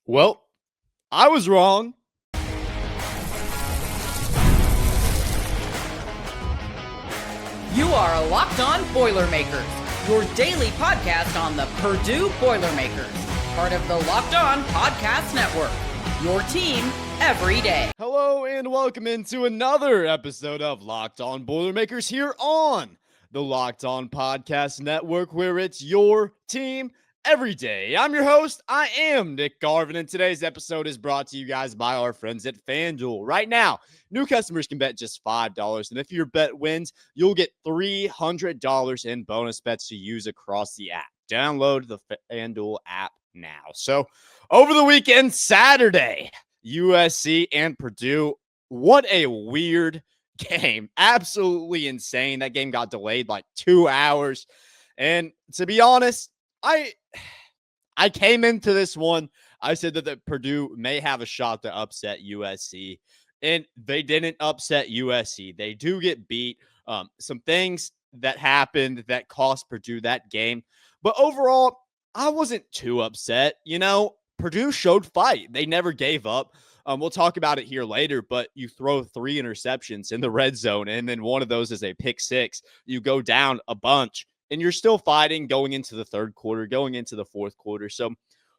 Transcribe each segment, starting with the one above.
Well, I was wrong. You are Locked On Boilermakers, your daily podcast on the Purdue Boilermakers, part of the Locked On Podcast Network, your team every day. Hello and welcome into another episode of Locked On Boilermakers here on the Locked On Podcast Network, where it's your team every day. I'm your host. I am Nick Arvin, and today's episode is brought to you guys by our friends at FanDuel. Right now, new customers can bet just $5, and if your bet wins, you'll get $300 in bonus bets to use across the app. Download the FanDuel app now. So, over the weekend, Saturday, USC and Purdue. What a weird game. Absolutely insane. That game got delayed like 2 hours. And to be honest, I came into this one, I said that Purdue may have a shot to upset USC, and they didn't upset USC. They do get beat. Some things that happened that cost Purdue that game. But overall, I wasn't too upset. Purdue showed fight. They never gave up. We'll talk about it here later, but you throw 3 interceptions in the red zone, and then one of those is a pick six. You go down a bunch, and you're still fighting going into the third quarter, going into the fourth quarter. So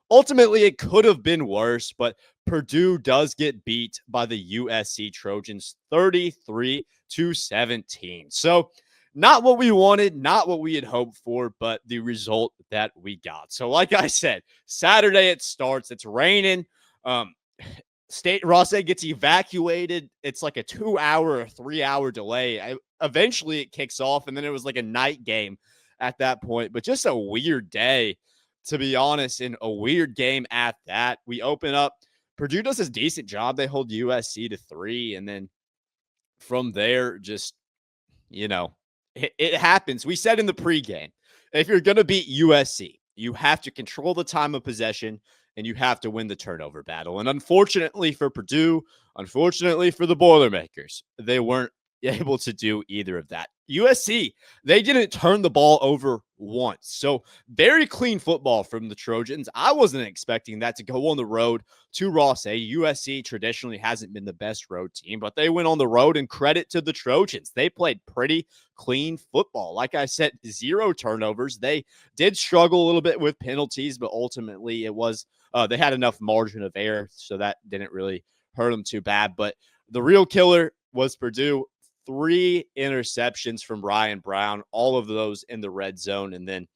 ultimately, it could have been worse, but Purdue does get beat by the USC Trojans 33-17. So not what we wanted, not what we had hoped for, but the result that we got. So like I said, Saturday it starts. It's raining. Ross gets evacuated. It's like a 2-hour or 3-hour delay. Eventually it kicks off, and then it was like a night game at that point. But just a weird day, to be honest, and a weird game at that. We open up. Purdue does a decent job. They hold USC to 3, and then from there, just, it happens. We said in the pregame, if you're going to beat USC, you have to control the time of possession, and you have to win the turnover battle. And unfortunately for Purdue, unfortunately for the Boilermakers, they weren't able to do either of that. USC, they didn't turn the ball over once. So very clean football from the Trojans. I wasn't expecting that to go on the road to Ross. USC traditionally hasn't been the best road team, but they went on the road, and credit to the Trojans. They played pretty clean football. Like I said, 0 turnovers. They did struggle a little bit with penalties, but ultimately it was they had enough margin of error, so that didn't really hurt them too bad. But the real killer was Purdue. 3 interceptions from Ryan Browne, all of those in the red zone. And then,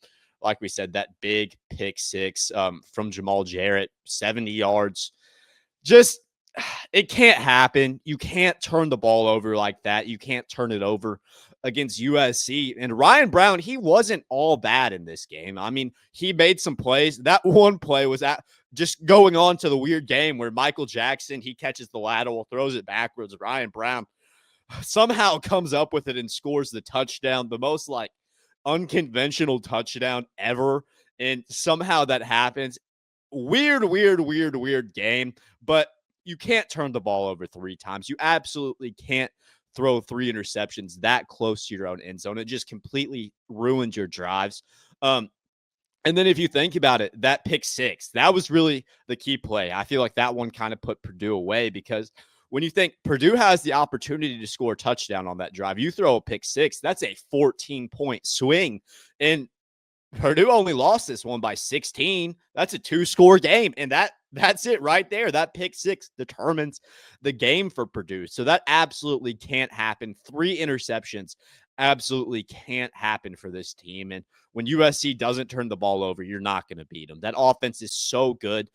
like we said, that big pick six from Jamal Jarrett, 70 yards. Just, it can't happen. You can't turn the ball over like that. You can't turn it over against USC. And Ryan Browne, he wasn't all bad in this game. I mean, he made some plays. That one play was just going on to the weird game where Michael Jackson, he catches the lateral, throws it backwards. Ryan Browne somehow comes up with it and scores the touchdown, the most unconventional touchdown ever. And somehow that happens. Weird game, but you can't turn the ball over 3 times. You absolutely can't throw 3 interceptions that close to your own end zone. It just completely ruined your drives. And then if you think about it, that pick six, that was really the key play. I feel like that one kind of put Purdue away, because when you think Purdue has the opportunity to score a touchdown on that drive, you throw a pick six, that's a 14-point swing. And Purdue only lost this one by 16. That's a 2-score game. And that's it right there. That pick six determines the game for Purdue. So that absolutely can't happen. 3 interceptions absolutely can't happen for this team. And when USC doesn't turn the ball over, you're not going to beat them. That offense is so good.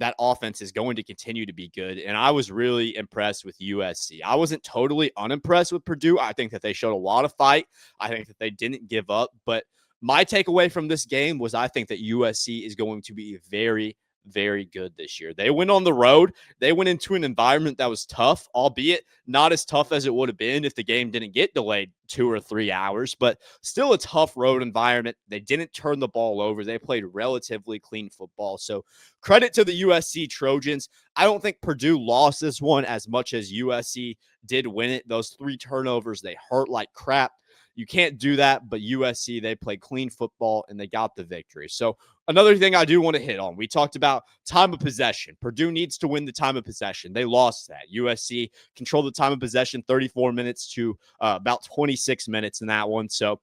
That offense is going to continue to be good. And I was really impressed with USC. I wasn't totally unimpressed with Purdue. I think that they showed a lot of fight. I think that they didn't give up. But my takeaway from this game was I think that USC is going to be very, very good this year. They went on the road. They went into an environment that was tough, albeit not as tough as it would have been if the game didn't get delayed 2 or 3 hours, but still a tough road environment. They didn't turn the ball over. They played relatively clean football. So credit to the USC Trojans. I don't think Purdue lost this one as much as USC did win it. Those 3 turnovers, they hurt like crap. You can't do that, but USC, they played clean football and they got the victory. So another thing I do want to hit on, we talked about time of possession. Purdue needs to win the time of possession. They lost that. USC controlled the time of possession 34 minutes to about 26 minutes in that one. So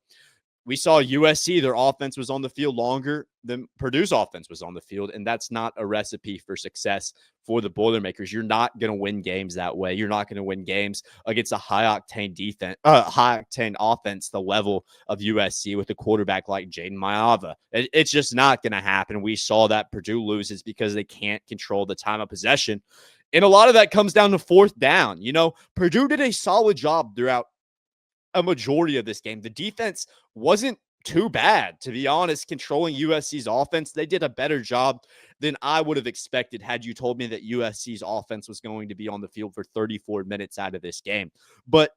we saw USC, their offense was on the field longer than Purdue's offense was on the field, and that's not a recipe for success for the Boilermakers. You're not going to win games that way. You're not going to win games against a high-octane defense, high-octane offense the level of USC with a quarterback like Jaden Maiava. It's just not going to happen. We saw that Purdue loses because they can't control the time of possession, and a lot of that comes down to fourth down. You know, Purdue did a solid job throughout a majority of this game. The defense wasn't too bad, to be honest, controlling USC's offense. They did a better job than I would have expected had you told me that USC's offense was going to be on the field for 34 minutes out of this game. But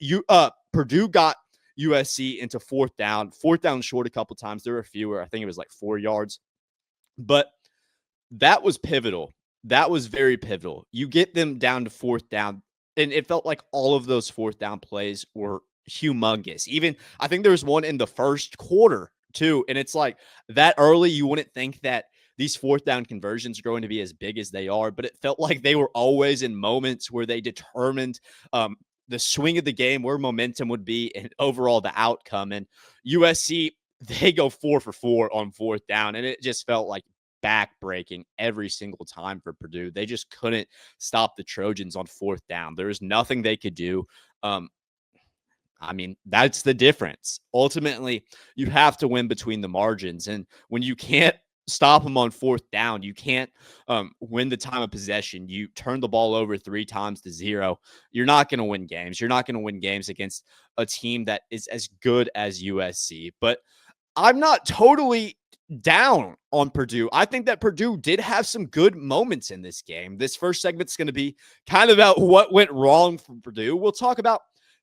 Purdue got USC into fourth down short a couple times. There were fewer. I think it was like 4 yards. But that was pivotal. That was very pivotal. You get them down to fourth down, and it felt like all of those fourth down plays were humongous. Even I think there was one in the first quarter too, and it's like that early you wouldn't think that these fourth down conversions are going to be as big as they are, but it felt like they were always in moments where they determined the swing of the game, where momentum would be, and overall the outcome. And USC, they go 4 for 4 on fourth down, and it just felt like back-breaking every single time for Purdue. They just couldn't stop the Trojans on fourth down. There was nothing they could do. I mean, that's the difference. Ultimately, you have to win between the margins. And when you can't stop them on fourth down, you can't win the time of possession, you turn the ball over 3 times to 0, you're not going to win games. You're not going to win games against a team that is as good as USC. But I'm not totally down on Purdue. I think that Purdue did have some good moments in this game. This first segment's going to be kind of about what went wrong for Purdue. We'll talk about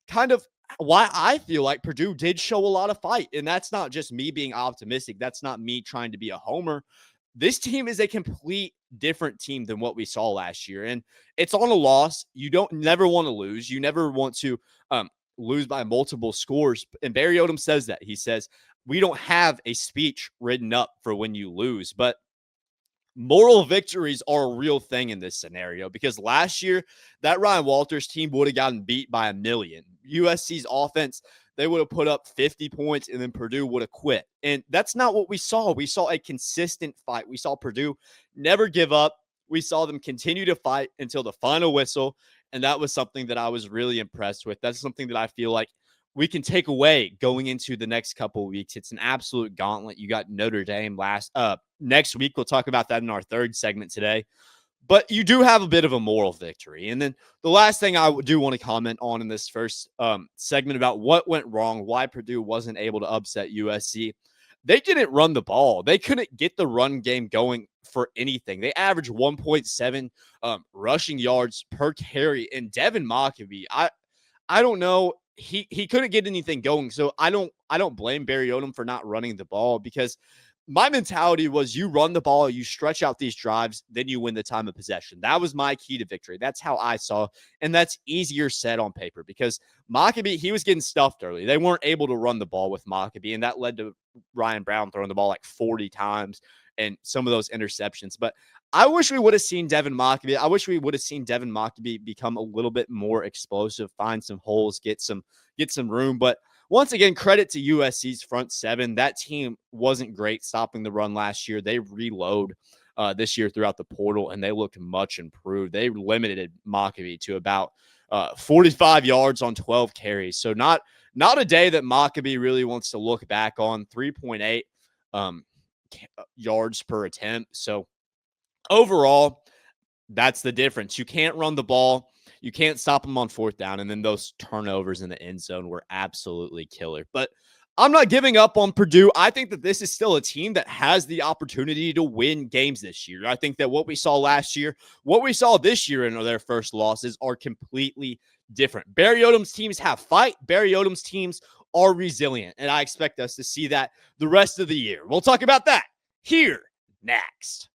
kind of why I feel like Purdue did show a lot of fight. And that's not just me being optimistic. That's not me trying to be a homer. This team is a complete different team than what we saw last year. And it's on a loss. You don't never want to lose. You never want to lose by multiple scores. And Barry Odom says that. He says, we don't have a speech written up for when you lose. But moral victories are a real thing in this scenario, because last year that Ryan Walters team would have gotten beat by 1,000,000. USC's offense, they would have put up 50 points and then Purdue would have quit. And that's not what we saw. We saw a consistent fight. We saw Purdue never give up. We saw them continue to fight until the final whistle. And that was something that I was really impressed with. That's something that I feel like we can take away going into the next couple of weeks. It's an absolute gauntlet. You got Notre Dame next week. We'll talk about that in our third segment today. But you do have a bit of a moral victory. And then the last thing I do want to comment on in this first segment about what went wrong, why Purdue wasn't able to upset USC. They didn't run the ball. They couldn't get the run game going for anything. They averaged 1.7 rushing yards per carry. And Devin Mockabee, I don't know. He couldn't get anything going. So I don't blame Barry Odom for not running the ball, because my mentality was you run the ball, you stretch out these drives, then you win the time of possession. That was my key to victory. That's how I saw, and that's easier said on paper, because Mockabee, he was getting stuffed early. They weren't able to run the ball with Mockabee, and that led to Ryan Browne throwing the ball like 40 times and some of those interceptions. But I wish we would have seen Devin Mockabee. I wish we would have seen Devin Mockabee become a little bit more explosive, find some holes, get some room. But once again, credit to USC's front seven. That team wasn't great stopping the run last year. They reload this year throughout the portal, and they looked much improved. They limited Mockabee to about 45 yards on 12 carries. So not a day that Mockabee really wants to look back on. 3.8 yards per attempt. So overall, that's the difference. You can't run the ball. You can't stop them on fourth down. And then those turnovers in the end zone were absolutely killer. But I'm not giving up on Purdue. I think that this is still a team that has the opportunity to win games this year. I think that what we saw last year, what we saw this year in their first losses are completely different. Barry Odom's teams have fight. Barry Odom's teams are resilient. And I expect us to see that the rest of the year. We'll talk about that here next.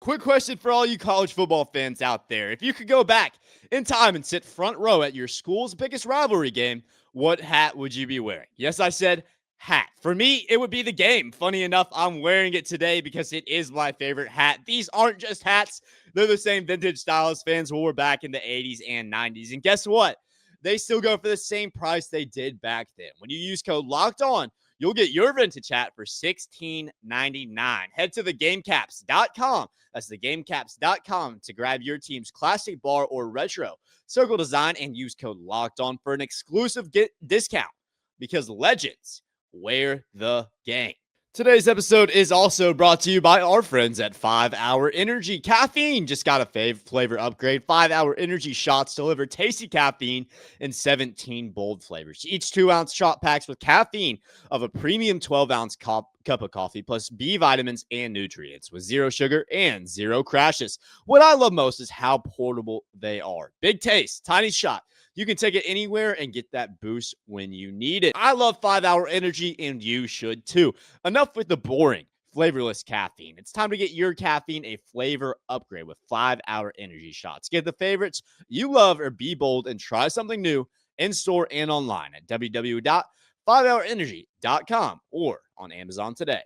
Quick question for all you college football fans out there. If you could go back in time and sit front row at your school's biggest rivalry game, what hat would you be wearing? Yes, I said Hat. For me, it would be the game. Funny enough, I'm wearing it today because it is my favorite hat. These aren't just hats. They're the same vintage style as fans wore back in the 80s and 90s. And guess what? They still go for the same price they did back then. When you use code Locked On, you'll get your vintage hat for $16.99. Head to thegamecaps.com. That's thegamecaps.com to grab your team's classic bar or retro circle design and use code Locked On for an exclusive discount because legends wear the game. Today's episode is also brought to you by our friends at 5 Hour Energy. Caffeine just got a flavor upgrade. 5 Hour Energy shots deliver tasty caffeine in 17 bold flavors. Each 2-ounce shot packs with caffeine of a premium 12-ounce cup of coffee plus B vitamins and nutrients with zero sugar and zero crashes. What I love most is how portable they are. Big taste, tiny shot. You can take it anywhere and get that boost when you need it. I love 5 Hour Energy, and you should too. Enough with the boring, flavorless caffeine. It's time to get your caffeine a flavor upgrade with 5 Hour Energy shots. Get the favorites you love or be bold and try something new in-store and online at www.5hourenergy.com or on Amazon today.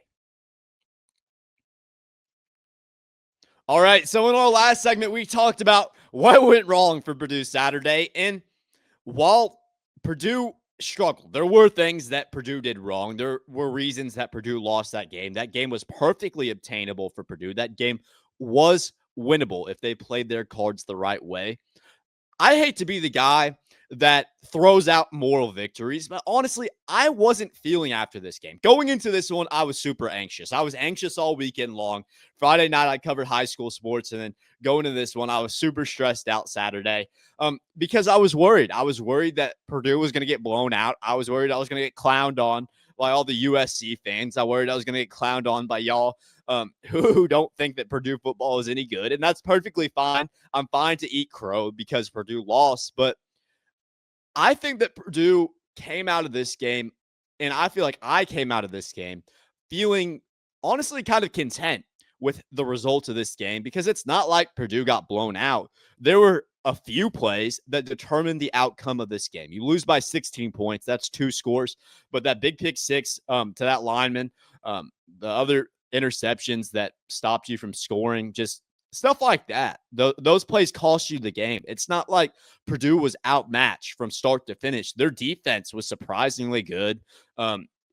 All right, so in our last segment, we talked about what went wrong for Purdue Saturday, and while Purdue struggled, there were things that Purdue did wrong. There were reasons that Purdue lost that game. That game was perfectly obtainable for Purdue. That game was winnable if they played their cards the right way. I hate to be the guy that throws out moral victories, but honestly, I wasn't feeling after this game. Going into this one, I was super anxious. I was anxious all weekend long. Friday night, I covered high school sports, and then going into this one, I was super stressed out Saturday because I was worried. I was worried that Purdue was going to get blown out. I was worried I was going to get clowned on by all the USC fans. I worried I was going to get clowned on by y'all who don't think that Purdue football is any good, and that's perfectly fine. I'm fine to eat crow because Purdue lost, but I think that Purdue came out of this game, and I feel like I came out of this game feeling honestly kind of content with the results of this game because it's not like Purdue got blown out. There were a few plays that determined the outcome of this game. You lose by 16 points. That's 2 scores. But that big pick six to that lineman, the other interceptions that stopped you from scoring, just stuff like that. Those plays cost you the game. It's not like Purdue was outmatched from start to finish. Their defense was surprisingly good.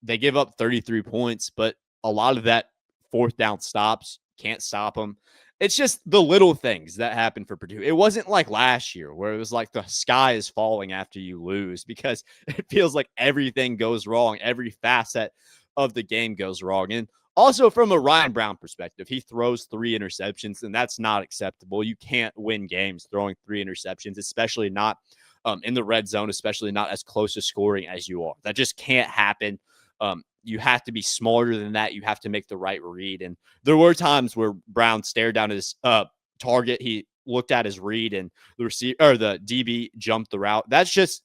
They give up 33 points, but a lot of that fourth down stops, can't stop them. It's just the little things that happen for Purdue. It wasn't like last year where it was like the sky is falling after you lose because it feels like everything goes wrong. Every facet of the game goes wrong. And also from a Ryan Browne perspective, he throws 3 interceptions, and that's not acceptable. You can't win games throwing 3 interceptions, especially not in the red zone, especially not as close to scoring as you are. That just can't happen. You have to be smarter than that. You have to make the right read. And there were times where Browne stared down his target. He looked at his read, and the receiver or the DB jumped the route. That's just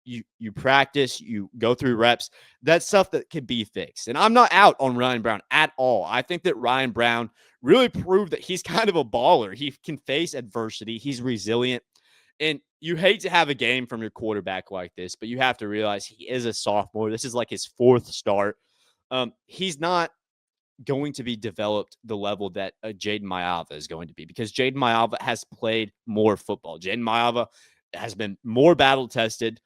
you practice, you go through reps. That's stuff that can be fixed. And I'm not out on Ryan Browne at all. I think that Ryan Browne really proved that he's kind of a baller. He can face adversity. He's resilient. And you hate to have a game from your quarterback like this, but you have to realize he is a sophomore. This is like his 4th start. He's not going to be developed the level that Jaden Maiava is going to be because Jaden Maiava has played more football. Jaden Maiava has been more battle tested.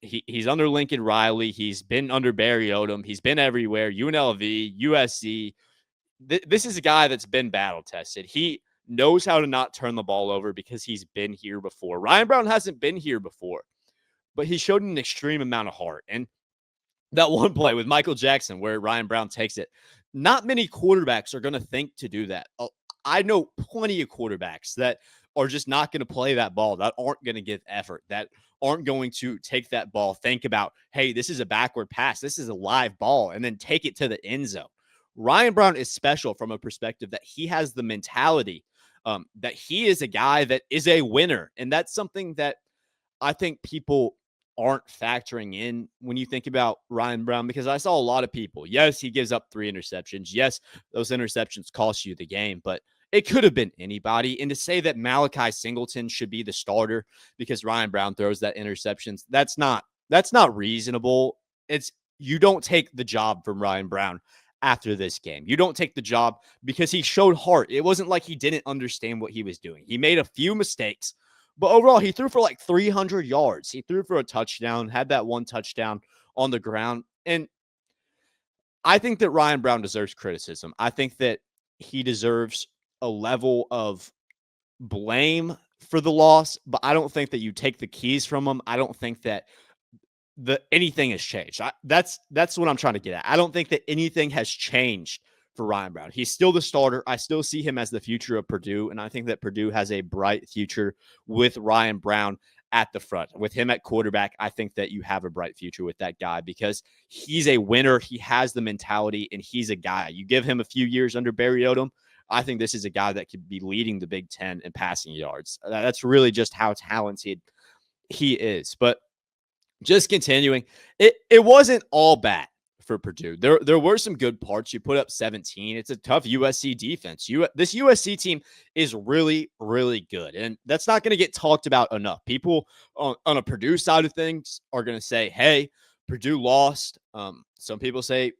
He's under Lincoln Riley. He's been under Barry Odom. He's been everywhere. UNLV, USC. This is a guy that's been battle tested. He knows how to not turn the ball over because he's been here before. Ryan Browne hasn't been here before, but he showed an extreme amount of heart. And that one play with Michael Jackson where Ryan Browne takes it, not many quarterbacks are going to think to do that. I know plenty of quarterbacks that are just not going to play that ball, that aren't going to give effort, that aren't going to take that ball, think about, hey, this is a backward pass, this is a live ball, and then take it to the end zone. Ryan Browne is special from a perspective that he has the mentality that he is a guy that is a winner. And that's something that I think people aren't factoring in when you think about Ryan Browne, because I saw a lot of people. Yes, he gives up 3 interceptions. Yes, those interceptions cost you the game, but it could have been anybody. And to say that Malachi Singleton should be the starter because Ryan Browne throws that interceptions, that's not reasonable. you don't take the job from Ryan Browne after this game. You don't take the job because he showed heart. It wasn't like he didn't understand what he was doing. He made a few mistakes, but overall, he threw for like 300 yards. He threw for a touchdown, had that one touchdown on the ground. And I think that Ryan Browne deserves criticism. I think that he deserves a level of blame for the loss, but I don't think that you take the keys from him. I don't think that anything has changed. That's what I'm trying to get at. I don't think that anything has changed for Ryan Browne. He's still the starter. I still see him as the future of Purdue, and I think that Purdue has a bright future with Ryan Browne at the front. With him at quarterback, I think that you have a bright future with that guy because he's a winner. He has the mentality, and he's a guy. You give him a few years under Barry Odom, I think this is a guy that could be leading the Big Ten in passing yards. That's really just how talented he is. But just continuing, it wasn't all bad for Purdue. There were some good parts. You put up 17. It's a tough USC defense. This USC team is really, really good, and that's not going to get talked about enough. People on a Purdue side of things are going to say, hey, Purdue lost. Some people say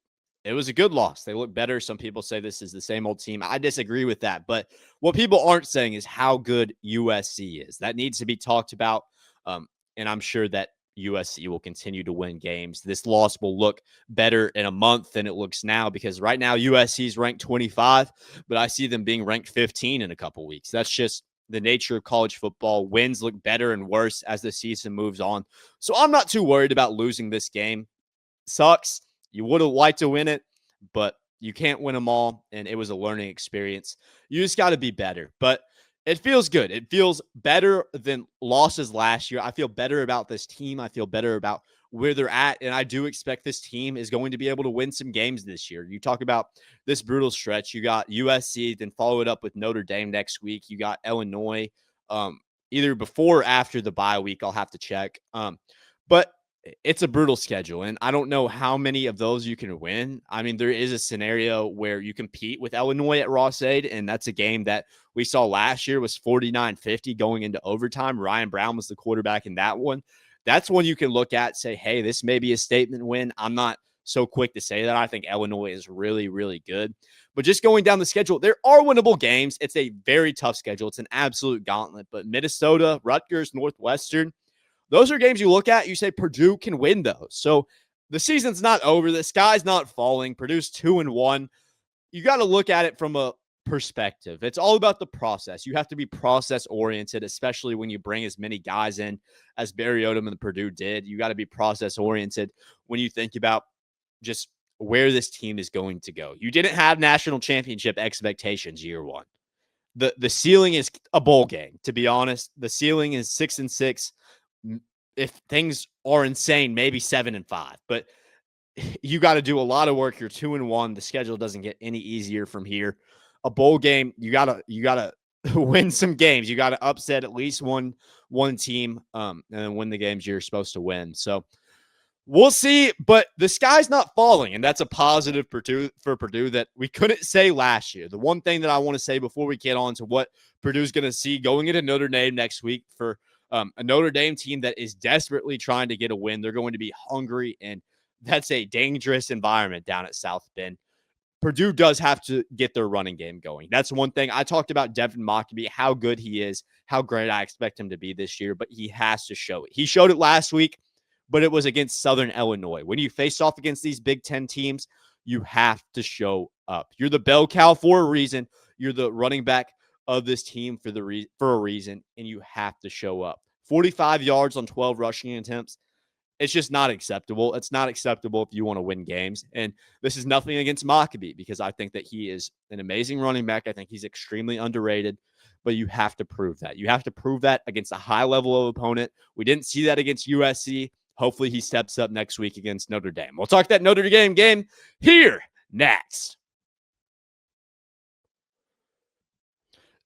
it was a good loss. They look better. Some people say this is the same old team. I disagree with that. But what people aren't saying is how good USC is. That needs to be talked about, and I'm sure that USC will continue to win games. This loss will look better in a month than it looks now because right now USC is ranked 25, but I see them being ranked 15 in a couple weeks. That's just the nature of college football. Wins look better and worse as the season moves on. So I'm not too worried about losing this game. Sucks. You would have liked to win it, but you can't win them all, and it was a learning experience. You just got to be better. But it feels good. It feels better than losses last year. I feel better about this team. I feel better about where they're at, and I do expect this team is going to be able to win some games this year. You talk about this brutal stretch. You got USC, then follow it up with Notre Dame next week. You got Illinois, either before or after the bye week. I'll have to check. But it's a brutal schedule, and I don't know how many of those you can win. I mean, there is a scenario where you compete with Illinois at Ross-Ade, and that's a game that we saw last year was 49-50 going into overtime. Ryan Browne was the quarterback in that one. That's one you can look at, say, hey, this may be a statement win. I'm not so quick to say that. I think Illinois is really, really good. But just going down the schedule, there are winnable games. It's a very tough schedule. It's an absolute gauntlet. But Minnesota, Rutgers, Northwestern, those are games you look at, you say Purdue can win those. So the season's not over. The sky's not falling. Purdue's 2-1. You got to look at it from a perspective. It's all about the process. You have to be process-oriented, especially when you bring as many guys in as Barry Odom and Purdue did. You got to be process-oriented when you think about just where this team is going to go. You didn't have national championship expectations year one. The ceiling is a bowl game, to be honest. The ceiling is 6-6. If things are insane, maybe 7-5, but you got to do a lot of work. You're 2-1. The schedule doesn't get any easier from here. A bowl game, you gotta win some games. You got to upset at least one team, and then win the games you're supposed to win. So we'll see, but the sky's not falling, and that's a positive for Purdue that we couldn't say last year. The one thing that I want to say before we get on to what Purdue's going to see going into Notre Dame next week for a Notre Dame team that is desperately trying to get a win. They're going to be hungry, and that's a dangerous environment down at South Bend. Purdue does have to get their running game going. That's one thing. I talked about Devin Mockbee, how good he is, how great I expect him to be this year, but he has to show it. He showed it last week, but it was against Southern Illinois. When you face off against these Big Ten teams, you have to show up. You're the bell cow for a reason. You're the running back of this team for a reason, and you have to show up. 45 yards on 12 rushing attempts. It's just not acceptable. It's not acceptable if you want to win games. And this is nothing against Mockbee because I think that he is an amazing running back. I think he's extremely underrated, but you have to prove that. You have to prove that against a high level of opponent. We didn't see that against USC. Hopefully he steps up next week against Notre Dame. We'll talk that Notre Dame game here next.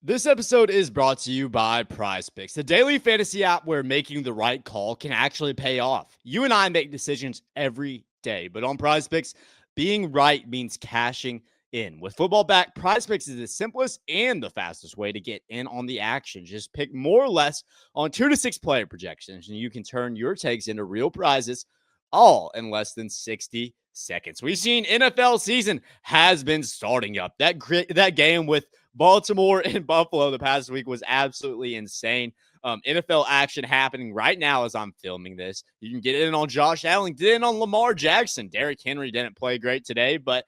This episode is brought to you by PrizePicks, the daily fantasy app where making the right call can actually pay off. You and I make decisions every day, but on PrizePicks, being right means cashing in. With football back, PrizePicks is the simplest and the fastest way to get in on the action. Just pick more or less on 2 to 6 player projections, and you can turn your takes into real prizes all in less than 60 seconds. We've seen NFL season has been starting up. That game with Baltimore and Buffalo the past week was absolutely insane. NFL action happening right now as I'm filming this. You can get in on Josh Allen, get in on Lamar Jackson. Derrick Henry didn't play great today, but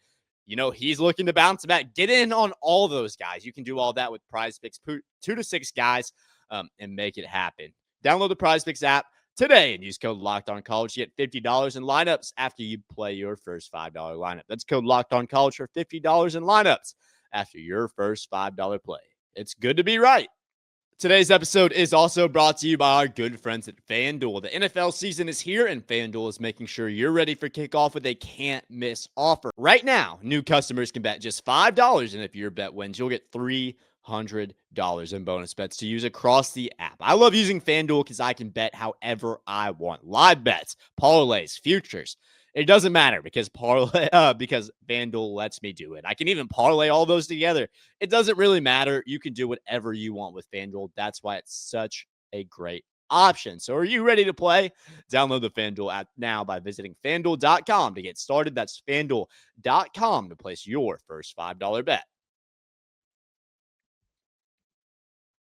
he's looking to bounce back. Get in on all those guys. You can do all that with PrizePicks, 2 to 6 guys, and make it happen. Download the PrizePicks app today and use code LockedOnCollege. You get $50 in lineups after you play your first $5 lineup. That's code LockedOnCollege for $50 in lineups after your first $5 play. It's good to be right. Today's episode is also brought to you by our good friends at FanDuel. The NFL season is here, and FanDuel is making sure you're ready for kickoff with a can't-miss offer. Right now, new customers can bet just $5, and if your bet wins, you'll get $300 in bonus bets to use across the app. I love using FanDuel because I can bet however I want. Live bets, parlays, futures. It doesn't matter because FanDuel lets me do it. I can even parlay all those together. It doesn't really matter. You can do whatever you want with FanDuel. That's why it's such a great option. So are you ready to play? Download the FanDuel app now by visiting FanDuel.com to get started. That's FanDuel.com to place your first $5 bet.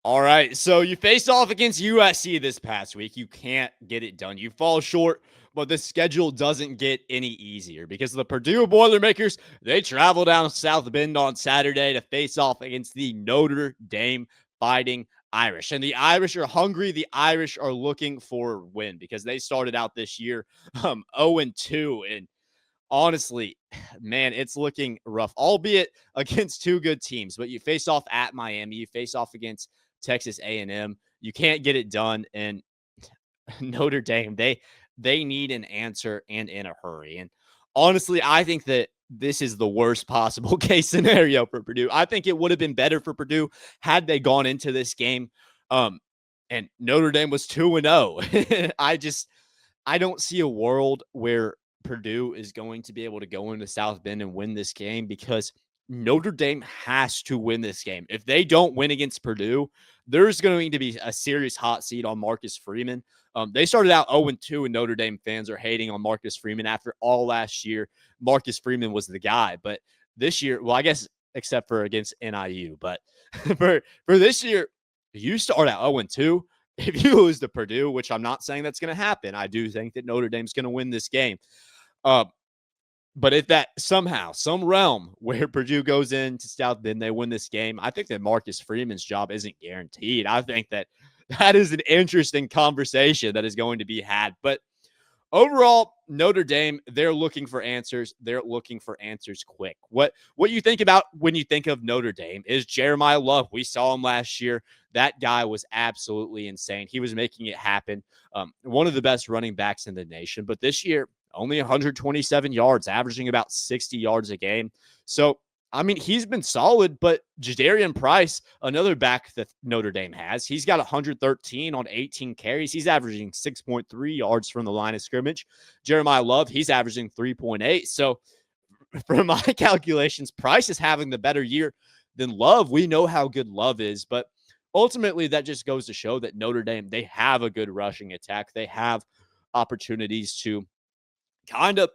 All right, so you faced off against USC this past week. You can't get it done. You fall short, but the schedule doesn't get any easier because the Purdue Boilermakers, they travel down South Bend on Saturday to face off against the Notre Dame Fighting Irish. And the Irish are hungry. The Irish are looking for a win because they started out this year 0-2, and honestly, man, it's looking rough, albeit against two good teams. But you face off at Miami, you face off against Texas A&M. You can't get it done. And Notre Dame, they need an answer and in a hurry. And honestly, I think that this is the worst possible case scenario for Purdue. I think it would have been better for Purdue had they gone into this game. And Notre Dame was 2-0. I don't see a world where Purdue is going to be able to go into South Bend and win this game because Notre Dame has to win this game. If they don't win against Purdue, there's going to be a serious hot seat on Marcus Freeman. They started out 0-2, and Notre Dame fans are hating on Marcus Freeman after all last year. Marcus Freeman was the guy, but this year, well, I guess except for against NIU, but for this year, you start out 0-2. If you lose to Purdue, which I'm not saying that's going to happen, I do think that Notre Dame's going to win this game. But if that somehow, some realm where Purdue goes into South Bend, they win this game, I think that Marcus Freeman's job isn't guaranteed. I think that is an interesting conversation that is going to be had. But overall, Notre Dame, they're looking for answers. They're looking for answers quick. What you think about when you think of Notre Dame is Jeremiah Love. We saw him last year. That guy was absolutely insane. He was making it happen. One of the best running backs in the nation. But this year, only 127 yards, averaging about 60 yards a game. So, I mean, he's been solid, but Jadarian Price, another back that Notre Dame has, he's got 113 on 18 carries. He's averaging 6.3 yards from the line of scrimmage. Jeremiah Love, he's averaging 3.8. So, from my calculations, Price is having the better year than Love. We know how good Love is, but ultimately that just goes to show that Notre Dame, they have a good rushing attack. They have opportunities to kind of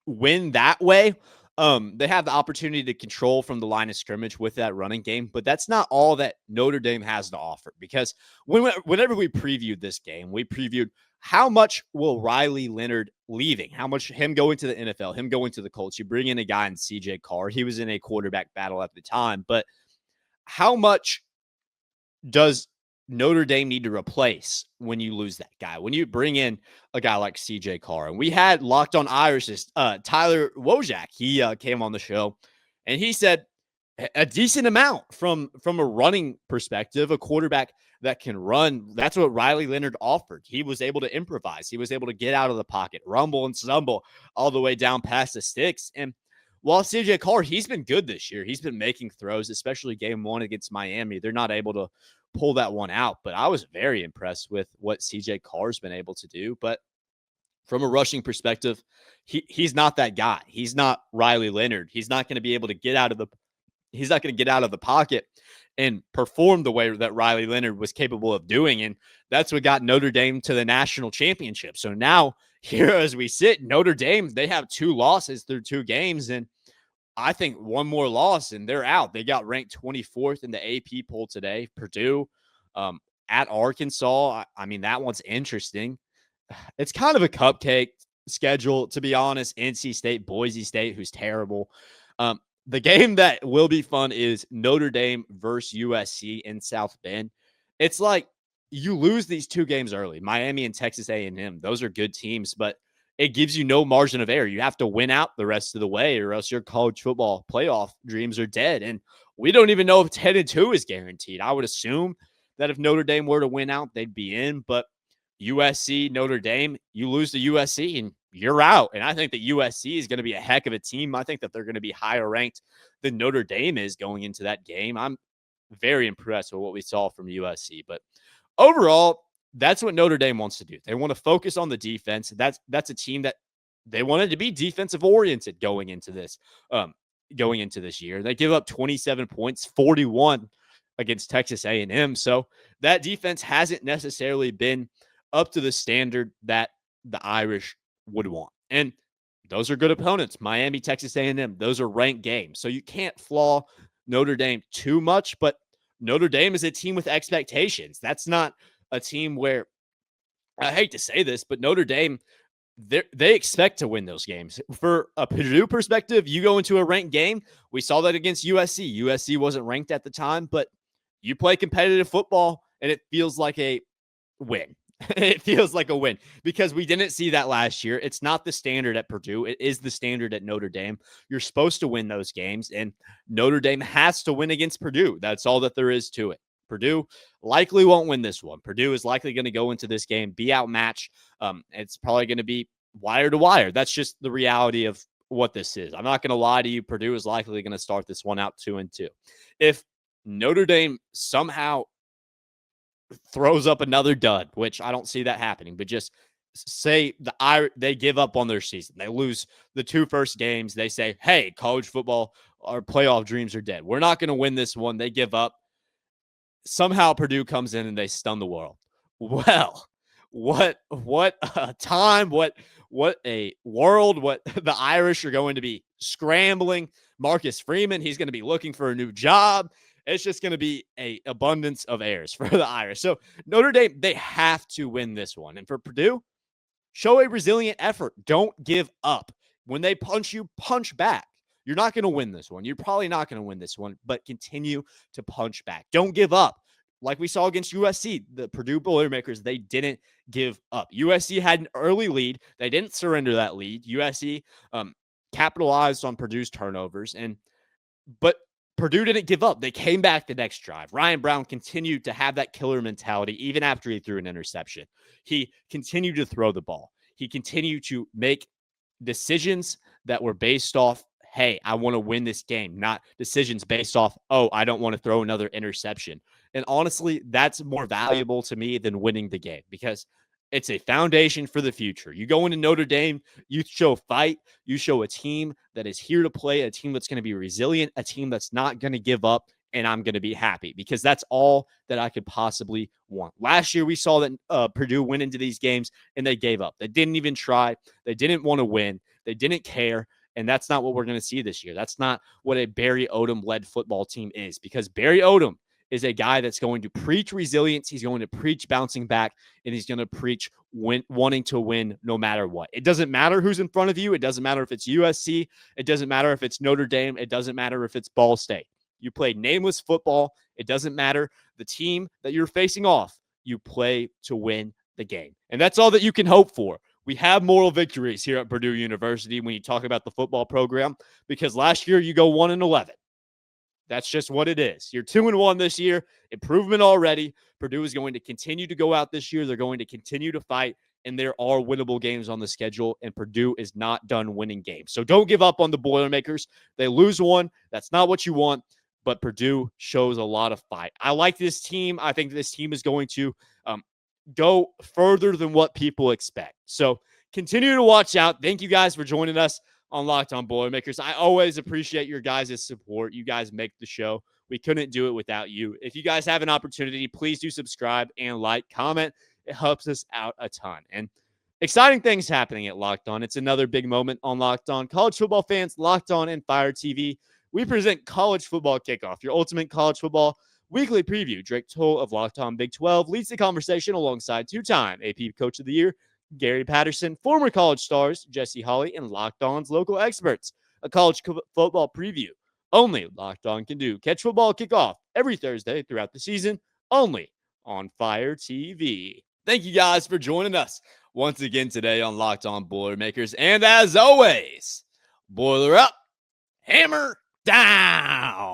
win that way. They have the opportunity to control from the line of scrimmage with that running game, but that's not all that Notre Dame has to offer because whenever we previewed this game, we previewed how much will Riley Leonard leaving, how much him going to the NFL, him going to the Colts. You bring in a guy in CJ Carr. He was in a quarterback battle at the time, but how much does Notre Dame need to replace when you lose that guy, when you bring in a guy like CJ Carr? And we had Locked on Irish's Tyler Wojak. He came on the show and he said a decent amount from a running perspective, a quarterback that can run. That's what Riley Leonard offered. He was able to improvise. He was able to get out of the pocket, rumble and stumble all the way down past the sticks. And while CJ Carr, he's been good this year. He's been making throws, especially game one against Miami. They're not able to pull that one out, but I was very impressed with what CJ Carr's been able to do. But from a rushing perspective, he's not that guy. He's not Riley Leonard. He's not going to be able to get out of the pocket and perform the way that Riley Leonard was capable of doing. And that's what got Notre Dame to the national championship. So now here as we sit, Notre Dame, they have 2 losses through 2 games, and I think one more loss and they're out. They got ranked 24th in the AP poll today. Purdue um, at Arkansas. I mean, that one's interesting. It's kind of a cupcake schedule, to be honest. NC State, Boise State, who's terrible. The game that will be fun is Notre Dame versus USC in South Bend. It's like you lose these 2 games early. Miami and Texas A&M, those are good teams, but it gives you no margin of error. You have to win out the rest of the way, or else your college football playoff dreams are dead. And we don't even know if 10-2 is guaranteed. I would assume that if Notre Dame were to win out, they'd be in. But USC, Notre Dame, you lose to USC and you're out. And I think that USC is going to be a heck of a team. I think that they're going to be higher ranked than Notre Dame is going into that game. I'm very impressed with what we saw from USC. But overall, that's what Notre Dame wants to do. They want to focus on the defense. That's a team that they wanted to be defensive oriented going into this year. They give up 27 points, 41 against Texas A&M. So that defense hasn't necessarily been up to the standard that the Irish would want. And those are good opponents. Miami, Texas A&M, those are ranked games. So you can't flaw Notre Dame too much, but Notre Dame is a team with expectations. That's not a team where, I hate to say this, but Notre Dame, they expect to win those games. For a Purdue perspective, you go into a ranked game. We saw that against USC. USC wasn't ranked at the time, but you play competitive football, and it feels like a win. It feels like a win because we didn't see that last year. It's not the standard at Purdue. It is the standard at Notre Dame. You're supposed to win those games, and Notre Dame has to win against Purdue. That's all that there is to it. Purdue likely won't win this one. Purdue is likely going to go into this game, be outmatched. It's probably going to be wire to wire. That's just the reality of what this is. I'm not going to lie to you. Purdue is likely going to start this one out 2-2. If Notre Dame somehow throws up another dud, which I don't see that happening, but just say they give up on their season. They lose the 2 first games. They say, hey, college football, our playoff dreams are dead. We're not going to win this one. They give up. Somehow Purdue comes in and they stun the world. Well, what a time, what a world, what the Irish are going to be scrambling. Marcus Freeman, he's going to be looking for a new job. It's just going to be an abundance of errors for the Irish. So Notre Dame, they have to win this one. And for Purdue, show a resilient effort. Don't give up. When they punch you, punch back. You're not going to win this one. You're probably not going to win this one, but continue to punch back. Don't give up. Like we saw against USC, the Purdue Boilermakers, they didn't give up. USC had an early lead. They didn't surrender that lead. USC capitalized on Purdue's turnovers, but Purdue didn't give up. They came back the next drive. Ryan Browne continued to have that killer mentality even after he threw an interception. He continued to throw the ball. He continued to make decisions that were based off, hey, I want to win this game, not decisions based off, oh, I don't want to throw another interception. And honestly, that's more valuable to me than winning the game because it's a foundation for the future. You go into Notre Dame, you show fight, you show a team that is here to play, a team that's going to be resilient, a team that's not going to give up, and I'm going to be happy because that's all that I could possibly want. Last year, we saw that Purdue went into these games and they gave up. They didn't even try. They didn't want to win. They didn't care. And that's not what we're going to see this year. That's not what a Barry Odom-led football team is because Barry Odom is a guy that's going to preach resilience. He's going to preach bouncing back, and he's going to preach wanting to win no matter what. It doesn't matter who's in front of you. It doesn't matter if it's USC. It doesn't matter if it's Notre Dame. It doesn't matter if it's Ball State. You play nameless football. It doesn't matter the team that you're facing off. You play to win the game. And that's all that you can hope for. We have moral victories here at Purdue University when you talk about the football program because last year you go 1-11. That's just what it is. You're 2-1 this year. Improvement already. Purdue is going to continue to go out this year. They're going to continue to fight, and there are winnable games on the schedule, and Purdue is not done winning games. So don't give up on the Boilermakers. They lose one. That's not what you want, but Purdue shows a lot of fight. I like this team. I think this team is going to go further than what people expect. So continue to watch out. Thank you guys for joining us on Locked On Boilermakers. I always appreciate your guys' support. You guys make the show. We couldn't do it without you. If you guys have an opportunity, please do subscribe and like, comment. It helps us out a ton. And Exciting things happening at Locked On. It's another big moment on Locked On. College football fans, Locked On and Fire TV. We present College Football Kickoff, your ultimate college football weekly preview. Drake Toll of Locked On Big 12 leads the conversation alongside two-time AP Coach of the Year, Gary Patterson, former college stars, Jesse Holley, and Locked On's local experts. A college football preview only Locked On can do. Catch Football Kickoff every Thursday throughout the season, only on Fire TV. Thank you guys for joining us once again today on Locked On Boilermakers. And as always, boiler up, hammer down.